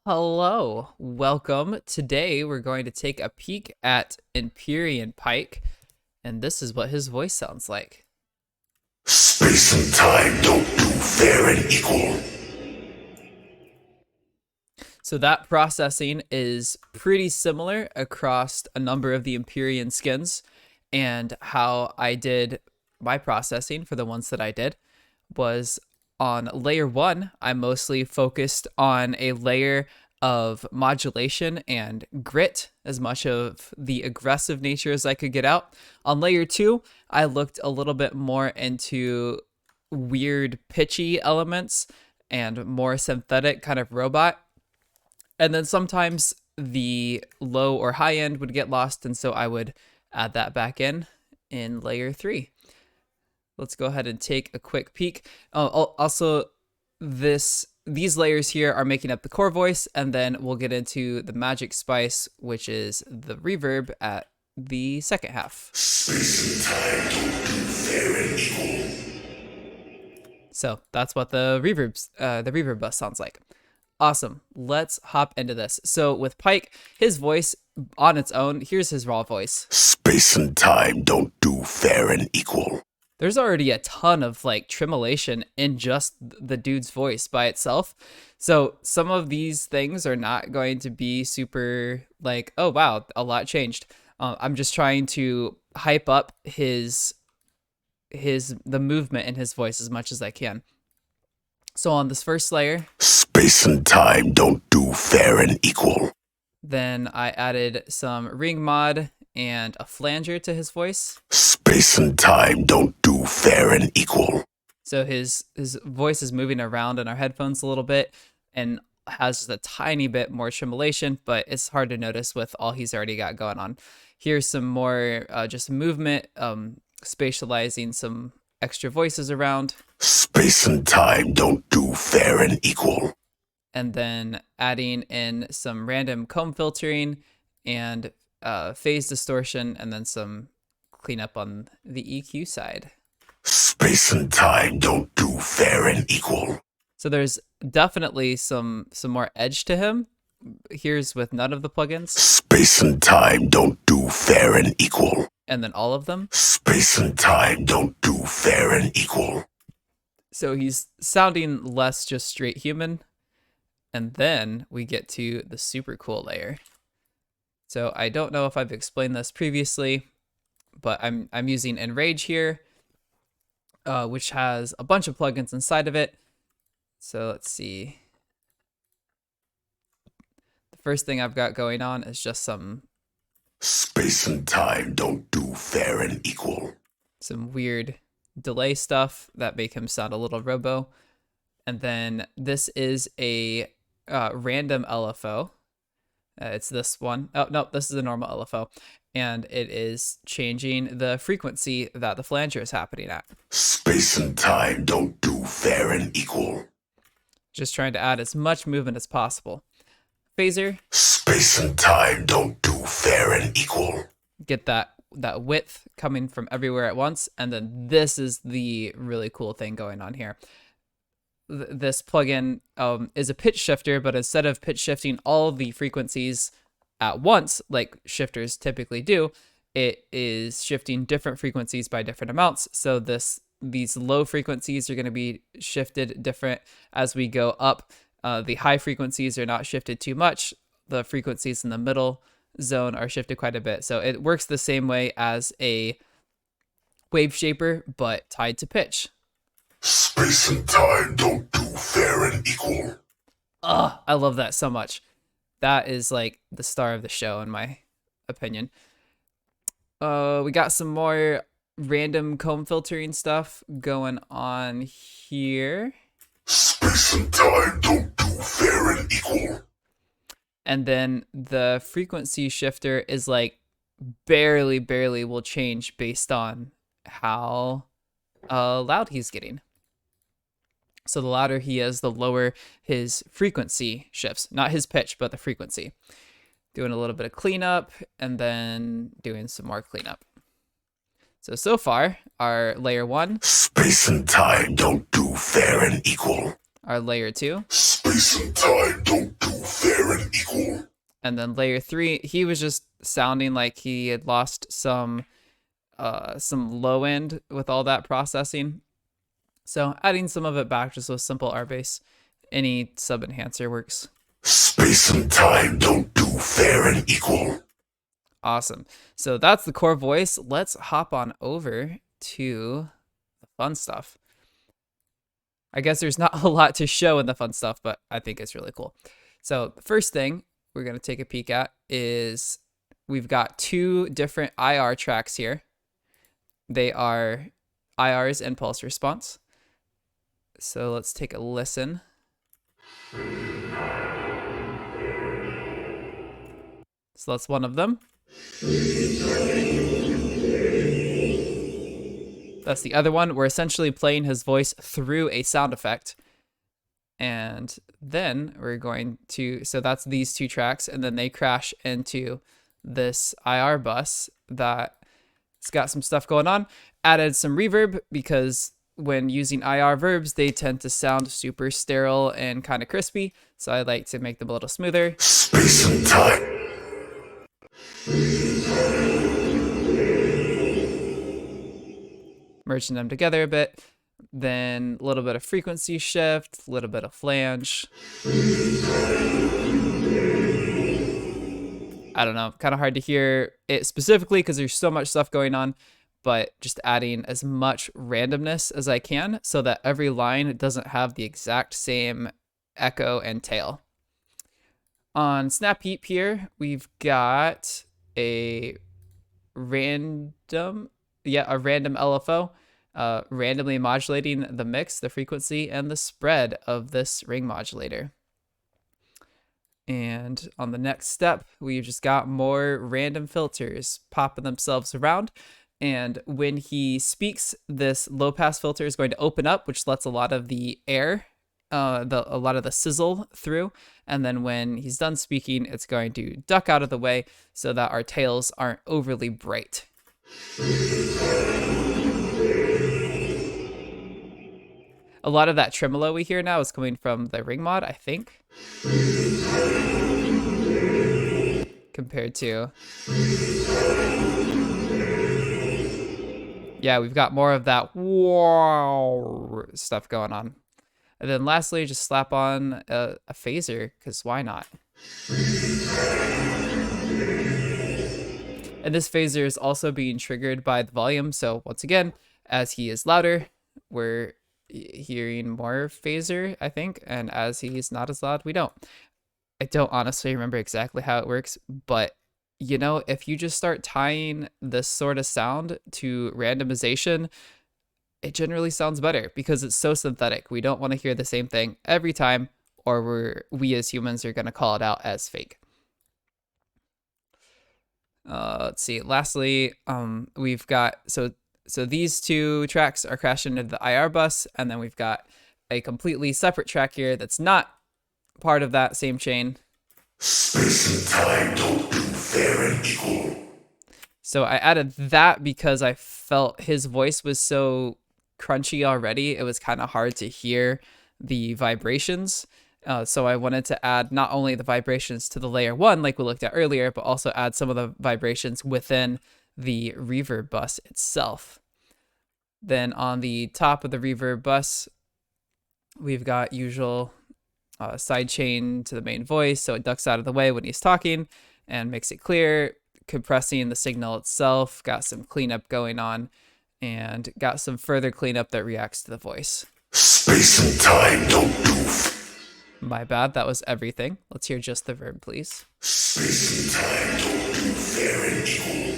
Hello, welcome. Today we're going to take a peek at Empyrean Pyke, and this is what his voice sounds like. Space and time don't do fair and equal. So that processing is pretty similar across a number of the Empyrean skins, and how I did my processing for the ones that I did was on layer 1, I mostly focused on a layer of modulation and grit, as much of the aggressive nature as I could get out. On layer 2, I looked a little bit more into weird pitchy elements and more synthetic kind of robot. And then sometimes the low or high end would get lost, and so I would add that back in layer 3. Let's go ahead and take a quick peek. Also, these layers here are making up the core voice, and then we'll get into the magic spice, which is the reverb at the second half. Space and time don't do fair and equal. So that's what the reverb bus sounds like. Awesome. Let's hop into this. So with Pyke, his voice on its own, here's his raw voice. Space and time don't do fair and equal. There's already a ton of like tremolation in just the dude's voice by itself. So some of these things are not going to be super like, oh wow, a lot changed. I'm just trying to hype up the movement in his voice as much as I can. So on this first layer, Space and time don't do fair and equal. then I added some ring mod and a flanger to his voice. Space and time don't do fair and equal. So his voice is moving around in our headphones a little bit and has just a tiny bit more tremolation, but it's hard to notice with all he's already got going on. Here's some more just movement, spatializing some extra voices around. Space and time don't do fair and equal. And then adding in some random comb filtering and phase distortion, and then some cleanup on the EQ side. Space and time don't do fair and equal. So there's definitely some more edge to him. Here's with none of the plugins. Space and time don't do fair and equal. And then all of them. Space and time don't do fair and equal. So he's sounding less just straight human. And then we get to the super cool layer. So I don't know if I've explained this previously, but I'm using Enrage here, which has a bunch of plugins inside of it. So let's see. The first thing I've got going on is just some Space and time don't do fair and equal. weird delay stuff that make him sound a little robo. And then this is a random LFO. It's this one. Oh, no, this is a normal LFO. And it is changing the frequency that the flanger is happening at. Space and time don't do fair and equal. Just trying to add as much movement as possible. Phaser. Space and time don't do fair and equal. Get that width coming from everywhere at once. And then this is the really cool thing going on here. This plugin is a pitch shifter, but instead of pitch shifting all the frequencies at once, like shifters typically do, it is shifting different frequencies by different amounts. So these low frequencies are going to be shifted different as we go up. The high frequencies are not shifted too much. The frequencies in the middle zone are shifted quite a bit. So it works the same way as a wave shaper, but tied to pitch. Space and time don't do fair and equal. I love that so much. That is like the star of the show, in my opinion. We got some more random comb filtering stuff going on here. Space and time don't do fair and equal. And then the frequency shifter is like barely will change based on how loud he's getting. So the louder he is, the lower his frequency shifts. Not his pitch, but the frequency. Doing a little bit of cleanup, and then doing some more cleanup. So far, our layer 1. Space and time don't do fair and equal. Our layer 2. Space and time don't do fair And then layer 3, he was just sounding like he had lost some low end with all that processing. So adding some of it back just with simple R bass. Any sub enhancer works. Space and time don't do fair and equal. Awesome. So that's the core voice. Let's hop on over to the fun stuff. I guess there's not a lot to show in the fun stuff, but I think it's really cool. So the first thing we're going to take a peek at is we've got 2 different IR tracks here. They are IR's impulse response. So let's take a listen. So that's one of them. That's the other one. We're essentially playing his voice through a sound effect. And then we're going to, so that's these 2 tracks, and then they crash into this IR bus that's got some stuff going on. Added some reverb because when using IR verbs, they tend to sound super sterile and kind of crispy. So I like to make them a little smoother. Space and time. Merging them together a bit. Then a little bit of frequency shift, a little bit of flange. I don't know, kind of hard to hear it specifically because there's so much stuff going on, but just adding as much randomness as I can so that every line doesn't have the exact same echo and tail. On Snap Heap here, we've got a random LFO, randomly modulating the mix, the frequency, and the spread of this ring modulator. And on the next step, we've just got more random filters popping themselves around. And when he speaks, this low pass filter is going to open up, which lets a lot of the air, a lot of the sizzle through. And then when he's done speaking, it's going to duck out of the way so that our tails aren't overly bright. A lot of that tremolo we hear now is coming from the ring mod, I think. Compared to... yeah, we've got more of that wow stuff going on. And then lastly, just slap on a phaser, because why not? And this phaser is also being triggered by the volume. So once again, as he is louder, we're hearing more phaser, I think. And as he's not as loud, we don't. I don't honestly remember exactly how it works, but you know, if you just start tying this sort of sound to randomization, it generally sounds better because it's so synthetic. We don't want to hear the same thing every time, or we as humans are going to call it out as fake. Let's see. Lastly, we've got, so these 2 tracks are crashing into the IR bus, and then we've got a completely separate track here that's not part of that same chain. Space and time don't do fair and equal. So I added that because I felt his voice was so crunchy already. It was kind of hard to hear the vibrations. So I wanted to add not only the vibrations to the layer 1 like we looked at earlier, but also add some of the vibrations within the reverb bus itself. Then on the top of the reverb bus, we've got usual side chain to the main voice, so it ducks out of the way when he's talking and makes it clear, compressing the signal itself, got some cleanup going on, and got some further cleanup that reacts to the voice. Space and time don't do. My bad, that was everything. Let's hear just the verb, please. Space and time don't do fair and equal.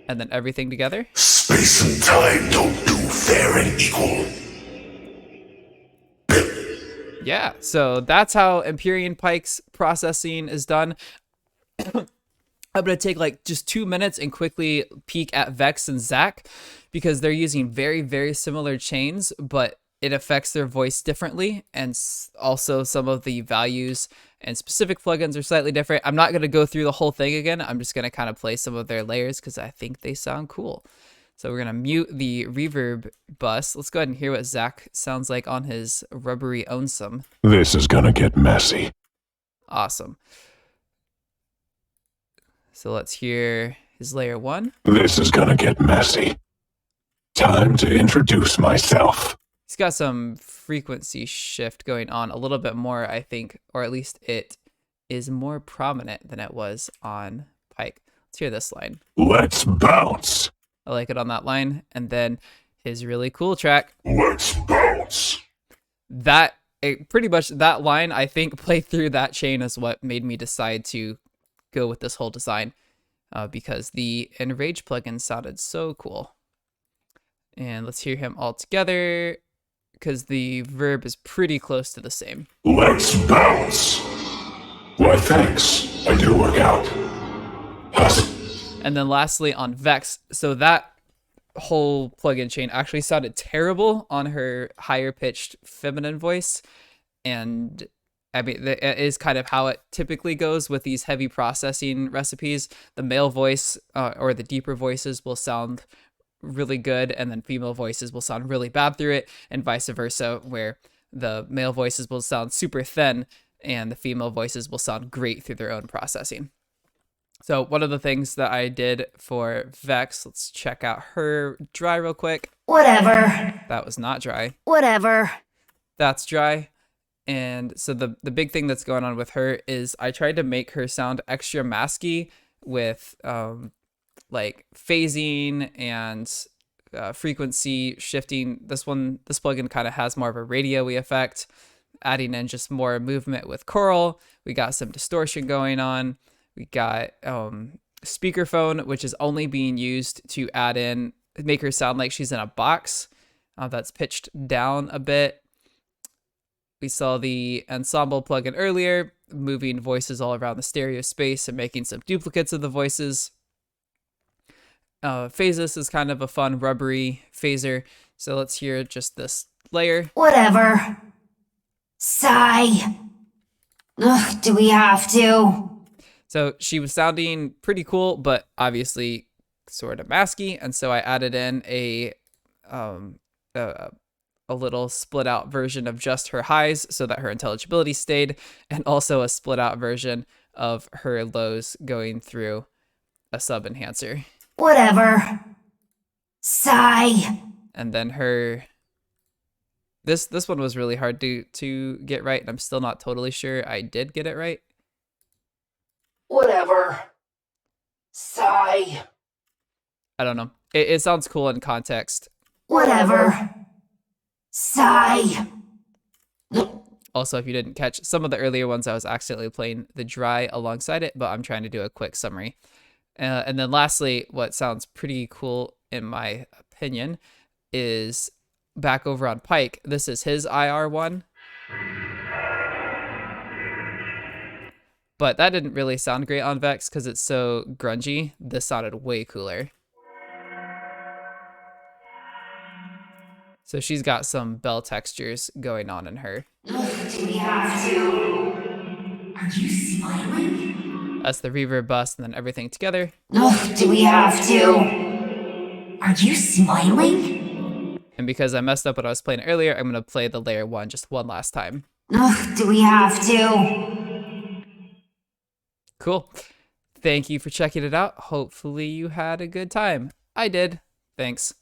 And then everything together. Space and time don't do fair and equal. Yeah, so that's how Empyrean Pike's processing is done. I'm going to take like just 2 minutes and quickly peek at Vex and Zach because they're using very, very similar chains, but it affects their voice differently. And also some of the values and specific plugins are slightly different. I'm not going to go through the whole thing again. I'm just going to kind of play some of their layers because I think they sound cool. So we're going to mute the reverb bus. Let's go ahead and hear what Zach sounds like on his rubbery Ownsome. This is gonna get messy. Awesome. So let's hear his layer 1. This is gonna get messy. Time to introduce myself. He's got some frequency shift going on a little bit more, I think, or at least it is more prominent than it was on Pyke. Let's hear this line. Let's bounce. I like it on that line. And then his really cool track. Let's bounce. Pretty much that line, I think, play through that chain is what made me decide to go with this whole design, because the Enrage plugin sounded so cool. And let's hear him all together, because the verb is pretty close to the same. Let's bounce. Why, thanks. I do work out. How's it? And then lastly on Vex, so that whole plugin chain actually sounded terrible on her higher pitched feminine voice. And I mean, that is kind of how it typically goes with these heavy processing recipes. The male voice or the deeper voices will sound really good, and then female voices will sound really bad through it, and vice versa, where the male voices will sound super thin and the female voices will sound great through their own processing. So one of the things that I did for Vex, let's check out her dry real quick. Whatever. That was not dry. Whatever. That's dry. And so the big thing that's going on with her is I tried to make her sound extra masky with like phasing and frequency shifting. This plugin kind of has more of a radio-y effect, adding in just more movement with choral. We got some distortion going on. We got speakerphone, which is only being used to make her sound like she's in a box. That's pitched down a bit. We saw the ensemble plugin earlier, moving voices all around the stereo space and making some duplicates of the voices. Phases is kind of a fun rubbery phaser. So let's hear just this layer. Whatever. Sigh. Ugh, do we have to? So she was sounding pretty cool, but obviously sort of masky. And so I added in a little split out version of just her highs so that her intelligibility stayed, and also a split out version of her lows going through a sub enhancer. Whatever. Sigh. And then this one was really hard to get right, and I'm still not totally sure I did get it right. Whatever. Sigh. I don't know. It sounds cool in context. Whatever. Sigh. Also, if you didn't catch some of the earlier ones, I was accidentally playing the dry alongside it, but I'm trying to do a quick summary. And then lastly, what sounds pretty cool in my opinion is back over on Pyke. This is his IR one. But that didn't really sound great on Vex because it's so grungy. This sounded way cooler. So she's got some bell textures going on in her. Ugh, do we have to? Are you smiling? That's the reverb bus and then everything together. Ugh, do we have to? Are you smiling? And because I messed up when I was playing earlier, I'm going to play the layer one just one last time. Ugh, do we have to? Cool. Thank you for checking it out. Hopefully you had a good time. I did. Thanks.